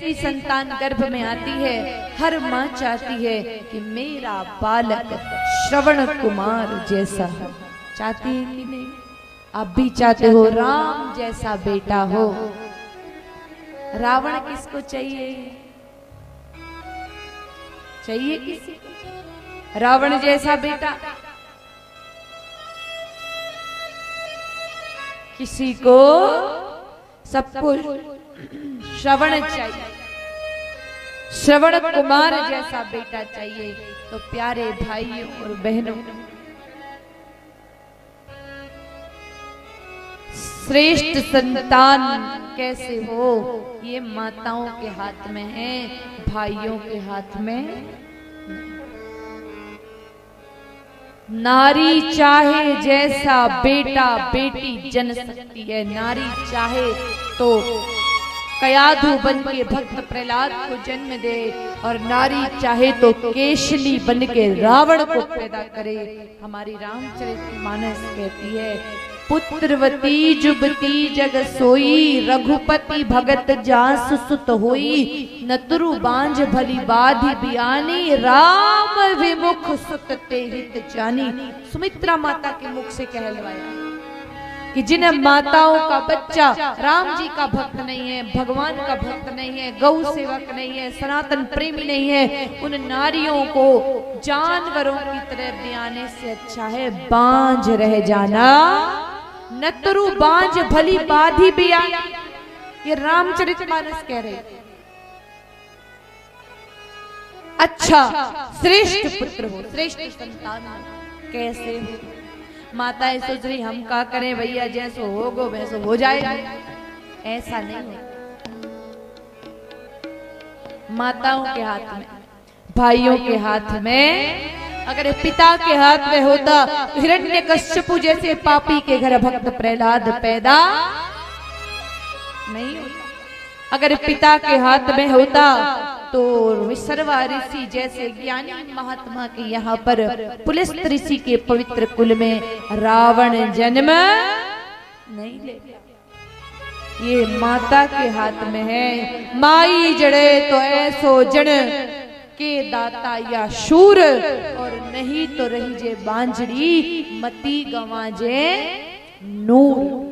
जैसी संतान गर्भ में आती है, हर माँ चाहती है कि मेरा बालक श्रवण कुमार जैसा हो। चाहती है कि नहीं? आप भी चाहते हो राम जैसा बेटा हो। रावण किसको चाहिए? चाहिए किसी को रावण जैसा बेटा? किसी को, सबको श्रवण चाहिए, श्रवण कुमार जैसा बेटा चाहिए। तो प्यारे भाइयों और बहनों, श्रेष्ठ संतान कैसे हो, ये माताओं के हाथ में है, भाइयों के हाथ में। नारी चाहे जैसा बेटा बेटी जन सकती है। नारी चाहे तो कयाधु बन के भक्त प्रहलाद को जन्म दे, और नारी चाहे तो केशली बन के रावण को पैदा करे। हमारी रामचरितमानस कहती है, पुत्रवती जुबती जग सोई, रघुपति भगत जास सुत होई। नतरु बांझ भली बाधी बियानी, राम विमुख सुत ते हित जानी। सुमित्रा माता के मुख से कहलवाया कि जिन माताओं का बच्चा राम जी का भक्त नहीं है, भगवान का भक्त नहीं है, गौ सेवक नहीं है, सनातन प्रेमी नहीं है, उन नारियों को जानवरों की तरह बियाने से अच्छा है बांझ रह जाना। नतरु बांझ भली बाधी बियानी, ये रामचरितमानस कह रहे। अच्छा श्रेष्ठ पुत्र हो, श्रेष्ठ संतान हो, कैसे हो? माताएं सोच रही हम क्या करें भैया, जैसो होगो वैसो हो जाएगा। ऐसा नहीं है। माताओं के हाथ में, भाइयों के हाथ में। अगर पिता के हाथ में होता, हिरण्यकश्यपु जैसे पापी के घर भक्त प्रहलाद पैदा नहीं होता। अगर पिता के हाथ में होता तो विसर्वा ऋषि जैसे ज्ञानी महात्मा के यहाँ पर पुलिस ऋषि के पवित्र कुल में रावण जन्म नहीं ले। ये माता के हाथ में है। माई जड़े तो ऐसो जन के दाता या शूर, और नहीं तो रही जे बांझड़ी मती गंवाजे नूर।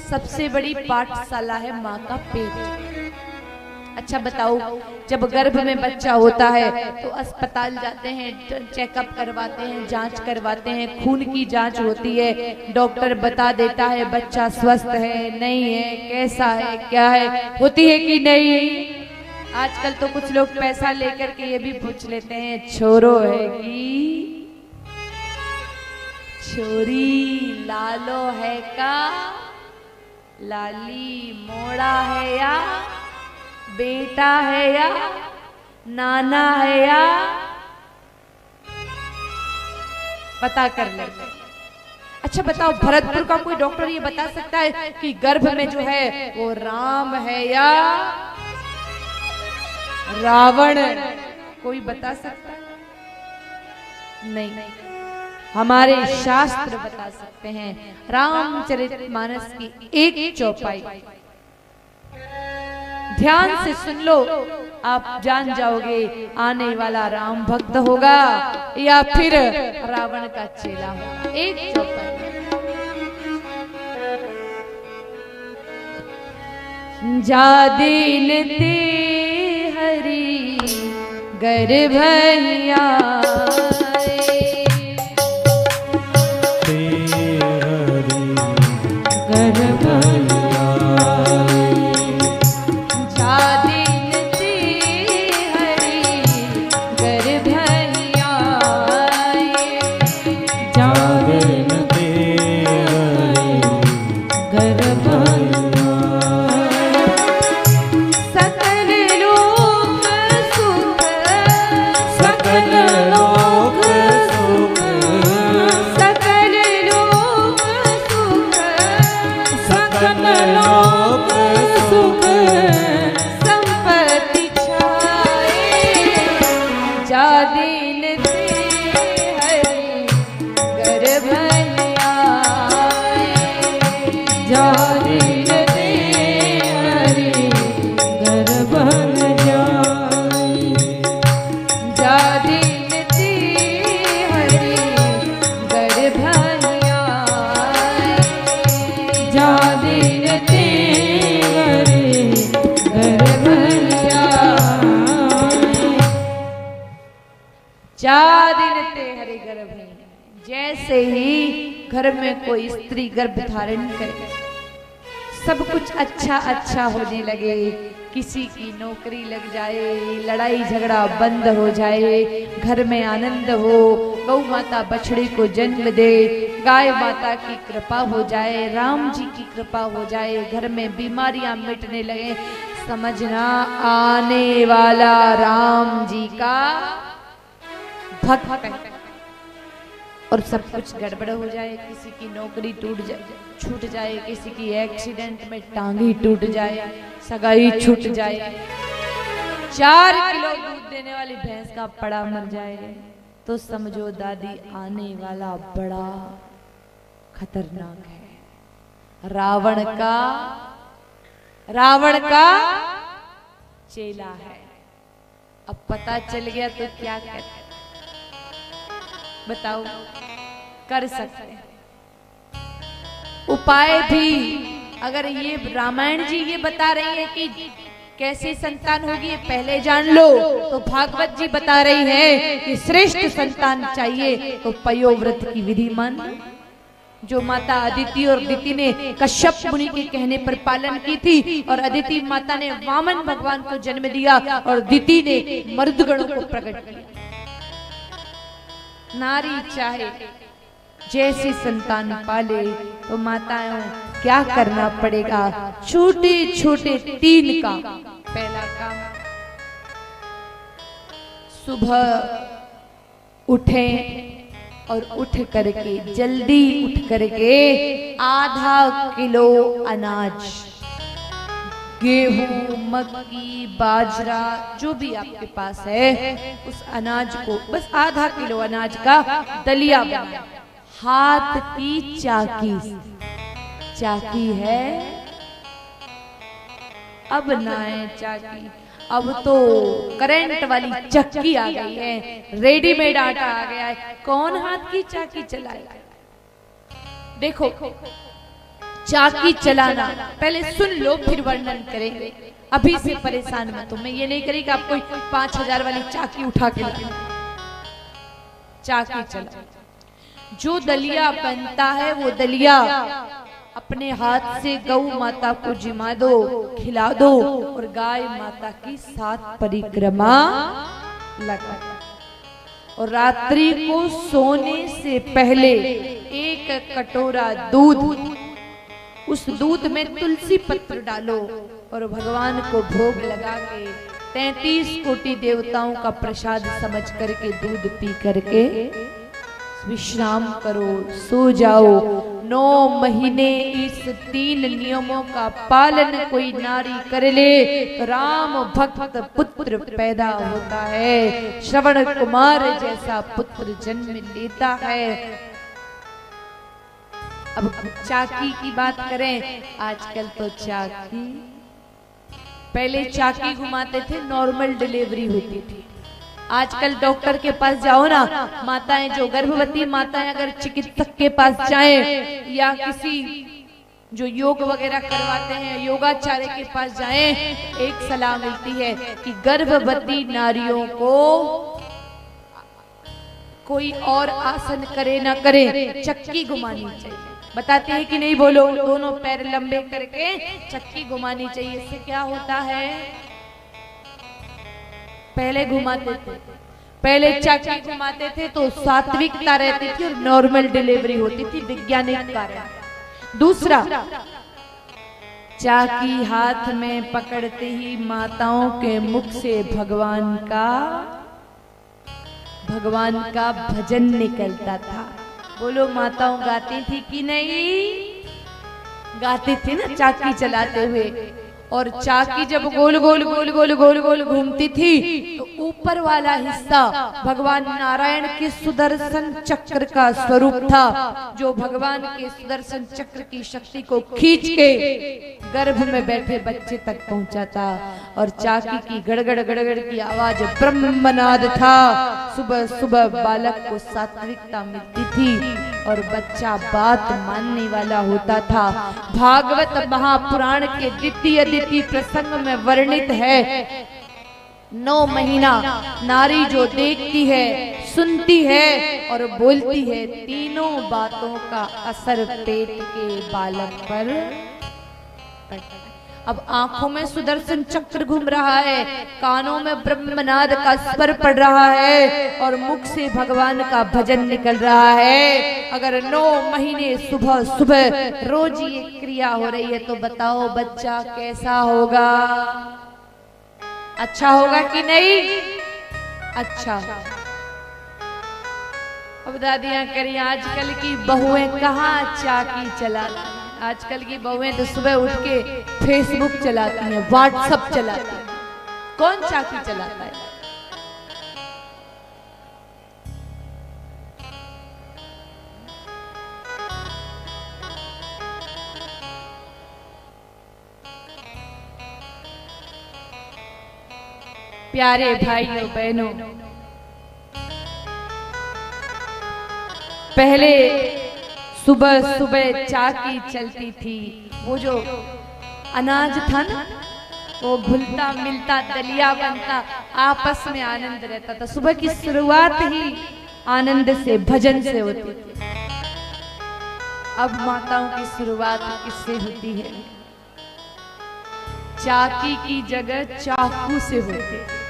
सबसे बड़ी पाठशाला है माँ का पेट। अच्छा बताओ, जब गर्भ में बच्चा होता है तो अस्पताल जाते हैं, चेकअप करवाते हैं, जांच करवाते हैं, खून की जांच होती है, डॉक्टर बता देता है बच्चा स्वस्थ है नहीं है, कैसा है क्या है, होती है कि नहीं? आजकल तो कुछ लोग पैसा लेकर के ये भी पूछ लेते हैं छोरो है कि छोरी, लालो है का, लाली मोड़ा है या बेटा है या नाना है या, पता कर लेते। अच्छा बताओ, भरतपुर का कोई डॉक्टर ये बता सकता है कि गर्भ में जो है वो राम है या रावण? कोई बता सकता है? नहीं, हमारे शास्त्र बता सकते हैं। रामचरितमानस की एक चौपाई ध्यान से सुन लो, आप जान जाओगे आने वाला राम भक्त होगा या फिर रावण का चेला होगा। एक चौपाई, जा दीन ते हरि गर्भैया सकल लोक उठे हरे गर्भ हैं। जैसे ही घर में कोई स्त्री गर्भ धारण करे, सब कुछ अच्छा अच्छा होने लगे। किसी की नौकरी लग जाए, लड़ाई झगड़ा बंद हो जाए, घर में आनंद हो, गौ माता बछड़े को जन्म दे, गाय माता की कृपा हो जाए, राम जी की कृपा हो जाए, घर में बीमारियां मिटने लगे, समझना आने वाला राम जी का भक्त है। और सब कुछ गड़बड़ हो जाए, किसी की नौकरी छूट जाए, किसी की एक्सीडेंट में टांगी टूट जाए, सगाई छूट जाए, 4 किलो दूध देने वाली भैंस का पड़ा मर जाए, तो समझो दादी आने वाला बड़ा खतरनाक है। रावण का चेला है। अब पता चल गया तो क्या करते, बताओ, कर सकते हैं उपाय भी। अगर ये रामायण जी ये बता रही है कि कैसे संतान होगी ये पहले जान लो, तो भागवत जी बता रही है कि श्रेष्ठ संतान चाहिए तो पयोव्रत की विधि मान, जो माता अदिति और दिति ने कश्यप मुनि के कहने पर पालन की थी, और अदिति माता ने वामन भगवान को जन्म दिया और दिति ने मर्दगणों को प्रकट किया। नारी चाहे जैसी संतान पाले, तो माताओं क्या करना पड़ेगा? छोटे छोटे 3 काम। पहला काम, सुबह उठें और उठ करके जल्दी उठ करके आधा किलो अनाज, गेहूं, मक्की, बाजरा, जो भी आपके पास है, उस अनाज को बस आधा किलो अनाज का दलिया बनाएं। हाथ की चाकी है, अब ना है चाकी, अब तो करंट वाली चक्की आ गई है, रेडीमेड आटा आ गया है, कौन हाथ की चाकी चलाएगा? देखो, चाकी चलाना पहले सुन लो फिर वर्णन करेंगे। अभी से परेशान मत हो, मैं ये नहीं करी कि आप कोई 5000 वाली चाकी उठा के लाए। चाकी चला, जो दलिया बनता है वो दलिया अपने हाथ से गौ माता को जिमा दो, खिला दो, और गाय माता की 7 परिक्रमा लगा, और रात्रि को सोने से पहले 1 कटोरा दूध, उस दूध में तुलसी पत्र डालो और भगवान को भोग लगा के 33 कोटि देवताओं का प्रसाद समझ करके दूध पी करके विश्राम करो, सो जाओ। 9 महीने इस 3 नियमों का पालन कोई नारी कर ले तो राम भक्त पुत्र पैदा होता है, श्रवण कुमार जैसा पुत्र जन्म लेता है। अब चाकी की बात करें, आजकल तो चाकी, पहले चाकी घुमाते थे, नॉर्मल डिलीवरी होती थी। आजकल डॉक्टर के पास जाओ ना, माताएं जो गर्भवती माताएं अगर चिकित्सक के पास जाएं या किसी जो योग वगैरह करवाते हैं योगाचार्य के पास जाएं, एक सलाह मिलती है कि गर्भवती नारियों को कोई और आसन करे ना करे, चक्की घुमानी चाहिए। बताते हैं कि नहीं? बोलो, दोनों पैर लंबे करके चक्की घुमानी चाहिए। इससे क्या होता है? पहले घुमाते थे, पहले चक्की घुमाते थे तो सात्विकता रहती थी और नॉर्मल डिलीवरी होती थी, वैज्ञानिक कारण। दूसरा, चाकी हाथ में पकड़ते ही माताओं के मुख से भगवान का भजन निकलता था। बोलो, माताओं गाती थी कि नहीं? गाती थी ना चाकी चलाते हुए। और चाकी जब गोल गोल गोल गोल गोल गोल घूमती थी तो ऊपर वाला हिस्सा भगवान नारायण के सुदर्शन चक्र का स्वरूप था, जो भगवान के सुदर्शन चक्र की शक्ति को खींच के गर्भ में बैठे बच्चे तक पहुंचा था। और चाकी की गड़गड़ गड़गड़ की आवाज ब्रह्मनाद था। सुबह सुबह बालक को सात्विकता मिलती थी और बच्चा बात मानने वाला होता था। भागवत महापुराण के द्वितीय प्रसंग में वर्णित है, 9 महीना नारी जो देखती है सुनती है और बोलती है, तीनों बातों का असर पेट के बालक पर पड़ता है। अब आंखों में सुदर्शन चक्र घूम रहा है, कानों में ब्रह्मनाद का स्वर पड़ रहा है और मुख से भगवान का भजन निकल रहा है। अगर 9 महीने सुबह सुबह रोज ये क्रिया हो रही है तो बताओ बच्चा कैसा होगा? अच्छा होगा कि नहीं? अच्छा। अब दादियां करिए, आजकल की बहुएं कहाँ चाकी चलाती, आजकल की बहुएं तो सुबह उठ के फेसबुक चलाती हैं, व्हाट्सएप चलाती हैं। कौन चाकी चलाता है? प्यारे भाइयों बहनों, पहले सुबह सुबह चाकी चलती थी, वो जो अनाज था ना वो घुलता मिलता दलिया बनता, आपस में आनंद रहता था। सुबह की शुरुआत ही आनंद से भजन से होती थी। अब माताओं की शुरुआत किससे होती है? चाकी की जगह चाकू से होती है।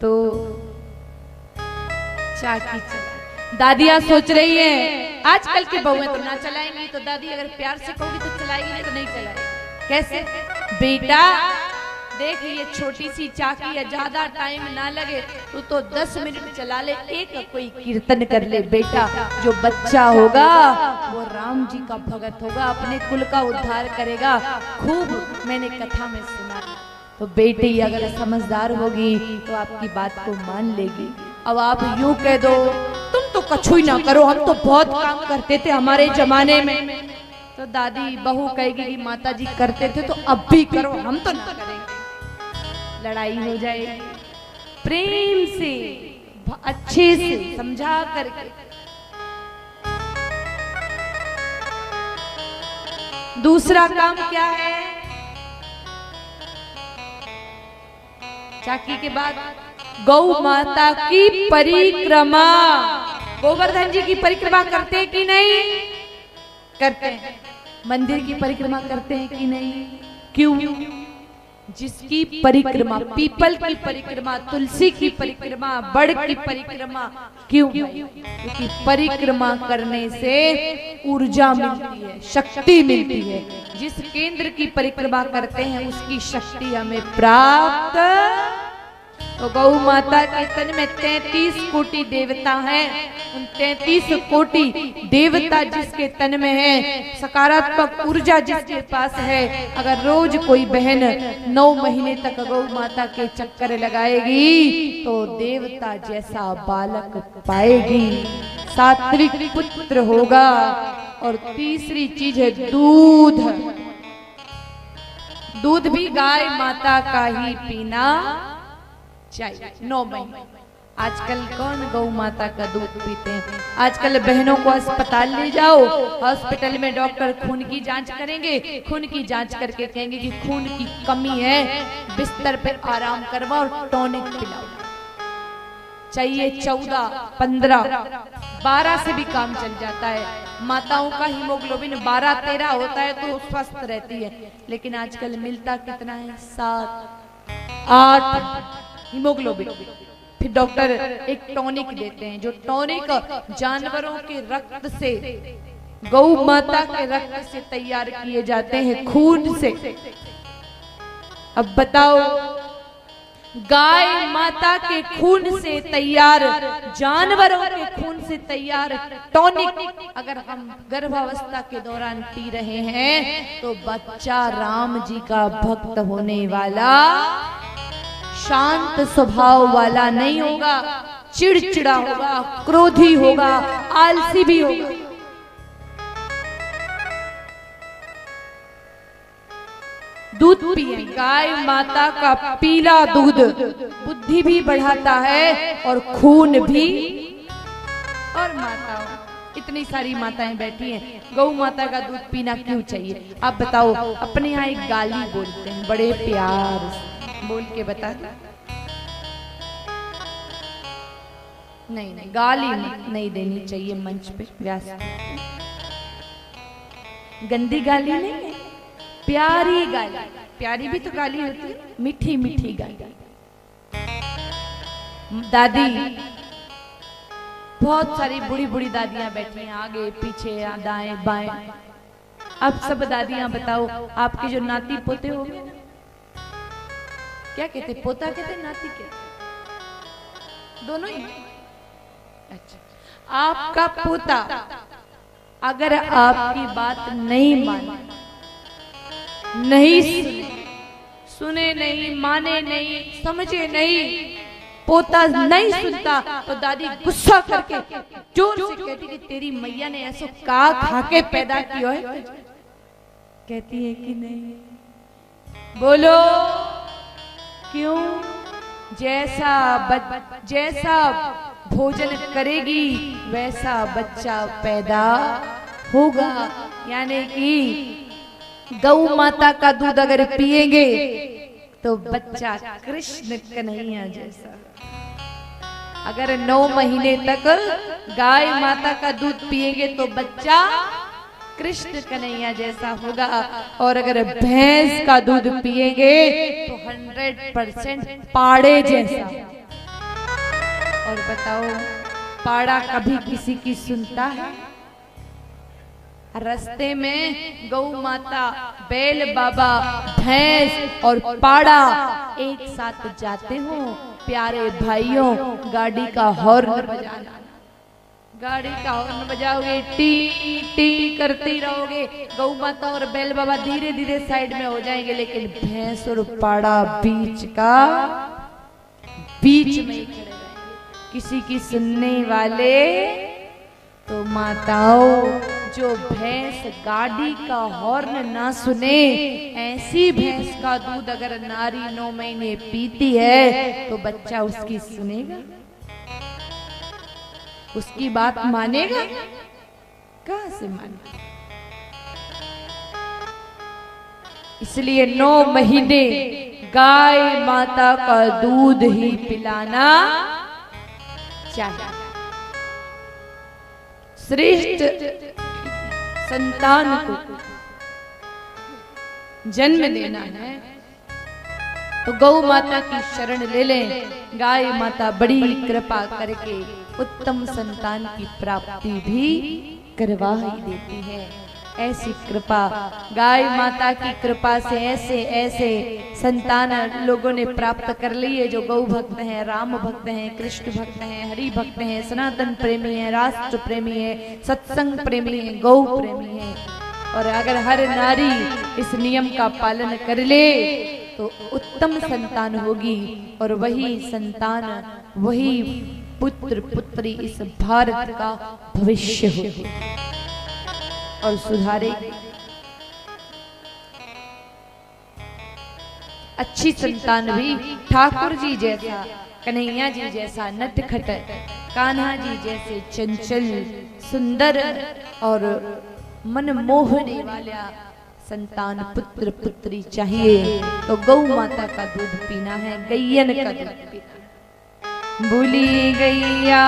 तो चाकी चला, दादियां सोच रही हैं आजकल की बहुएं तो ना चलाएंगी, तो दादी अगर प्यार से कहोगी तो चलाएगी, नहीं तो नहीं चलाएगी। कैसे? बेटा देख, ये छोटी सी चाकी है, ज्यादा टाइम ना लगे तो 10 मिनट चला ले, एक कोई कीर्तन कर ले बेटा, जो बच्चा होगा वो राम जी का भगत होगा, अपने कुल का उद्धार करेगा। खूब मैंने कथा में सुना। तो बेटी अगर समझदार होगी तो आपकी बात को मान लेगी। अब आप यूं कह दो, तुम तो कछु ही ना करो, हम तो बहुत काम करते थे हमारे जमाने में, तो दादी बहू कहेगी कि माता जी करते थे तो अब भी करो, हम तो ना करेंगे। लड़ाई हो जाएगी। प्रेम से अच्छे से समझा करके। दूसरा काम क्या है? चाकी के बाद गौ माता की परिक्रमा। गोवर्धन जी की परिक्रमा करते हैं कि नहीं? करते हैं। मंदिर की परिक्रमा करते हैं कि नहीं? क्यों? जिसकी परिक्रमा, पीपल की परिक्रमा, तुलसी की परिक्रमा, बड़ की परिक्रमा, क्यों? क्योंकि परिक्रमा करने से ऊर्जा मिलती है, शक्ति मिलती है। जिस केंद्र की परिक्रमा करते हैं उसकी शक्ति हमें प्राप्त। तो गौ माता के तन में 33 कोटि देवता हैं। उन 33 कोटि देवता जिसके तन में है, सकारात्मक ऊर्जा जिसके पास है, अगर रोज कोई बहन 9 महीने तक गौ माता के चक्कर लगाएगी तो देवता जैसा बालक पाएगी, सात्विक पुत्र होगा। और तीसरी चीज है दूध। दूध भी गाय माता का ही पीना चाहिए 9 महीने। आजकल कौन गौ माता का दूध पीते हैं? आजकल बहनों को अस्पताल ले जाओ, हॉस्पिटल में डॉक्टर खून की जांच करेंगे, खून की जांच करके कहेंगे कि खून की कमी है, बिस्तर पर आराम करवाओ और टॉनिक पिलाओ। चाहिए 14, 15, 12 से भी काम चल जाता है। माताओं का हीमोग्लोबिन 12-13 होता है तो स्वस्थ रहती है, लेकिन आजकल मिलता कितना है? 7, 8 हीमोग्लोबिन। फिर डॉक्टर एक टॉनिक देते हैं, जो टॉनिक जानवरों के रक्त से, गौ माता के रक्त से तैयार किए जाते हैं, खून से। अब बताओ, गाय माता के खून से तैयार, जानवरों के खून से तैयार टॉनिक अगर हम गर्भावस्था के दौरान पी रहे हैं तो बच्चा राम जी का भक्त होने वाला, शांत स्वभाव वाला नहीं होगा, चिड़चिड़ा होगा, क्रोधी होगा, आलसी भी होगा। दूध पिए, गाय माता का पीला दूध बुद्धि भी बढ़ाता है और खून भी। और माताओं, इतनी सारी माताएं बैठी हैं, गौ माता का दूध पीना क्यों चाहिए? आप बताओ। अपने यहाँ एक गाली बोलते हैं बड़े प्यार से, बोल के बता। नहीं नहीं, गाली नहीं देनी चाहिए मंच पे, व्यास। गंदी गाली नहीं है, प्यारी गाली। प्यारी भी तो गाली होती है, मीठी मीठी गाली। दादी, बहुत सारी बुढ़ी बुढ़ी दादियां बैठी हैं, आगे पीछे दाएं बाएं। अब सब दादियां बताओ, आपके जो नाती पोते हो गए ना, क्या कहते, पोता कहते नाती कहते, दोनों ही? अच्छा, आपका पोता अगर आपकी बात नहीं माने, नहीं सुने नहीं, माने नहीं, समझे नहीं, पोता नहीं सुनता, तो दादी गुस्सा करके जोर से कहती कि तेरी मैया ने ऐसा का खा के पैदा किया है? कहती है कि नहीं? बोलो क्यों? जैसा भोजन करेगी वैसा बच्चा पैदा होगा। यानी कि गौ माता का दूध अगर पिएंगे तो बच्चा कृष्ण कन्हैया जैसा। अगर 9 महीने तक गाय माता का दूध पिएंगे तो बच्चा कृष्ण कन्हैया जैसा होगा, और अगर भैंस का दूध पिएंगे तो 100% पाड़े जैसा। और बताओ, पाड़ा कभी किसी की सुनता है? रास्ते में गौ माता, बैल बाबा, भैंस और पाड़ा एक साथ जाते हो, प्यारे भाइयों, गाड़ी का हॉर्न बजाना। गाड़ी का हॉर्न बजाओगे, टी टी करती रहोगे, गौ माता और बैल बाबा धीरे धीरे साइड में हो जाएंगे, लेकिन भैंस और पाड़ा बीच में ही खड़े रहेंगे। किसी की सुनने वाले तो माताओं, जो भैंस गाड़ी का हॉर्न ना सुने, ऐसी भैंस का दूध अगर नारी 9 महीने पीती है तो बच्चा उसकी सुनेगा? उसकी बात मानेगा? कहां से मानेगा? इसलिए 9 महीने गाय माता का दूध ही पिलाना चाहिए। श्रेष्ठ संतान को जन्म देना है तो गौ माता की शरण ले लें। गाय माता बड़ी कृपा करके उत्तम संतान की प्राप्ति भी करवा ही देती है। ऐसी कृपा, गाय माता की कृपा से ऐसे ऐसे संतान लोगों ने प्राप्त कर ली है, जो गौ भक्त हैं, राम भक्त हैं, कृष्ण भक्त हैं, हरि भक्त हैं, सनातन प्रेमी हैं, राष्ट्र प्रेमी है, सत्संग प्रेमी है, गौ प्रेमी है। और अगर हर नारी इस नियम का पालन कर ले तो उत्तम संतान होगी, और वही संतान, वही पुत्र पुत्री इस भारत का भविष्य होगी और सुधारेगी। अच्छी संतान भी ठाकुर जी जैसा, कन्हैया जी जैसा नटखट, कान्हा जी जैसे चंचल, सुंदर और मन मोहने वाला संतान, पुत्र पुत्री चाहिए तो गौ माता का दूध पीना है, गैयन का दूध पीना। भूली गैया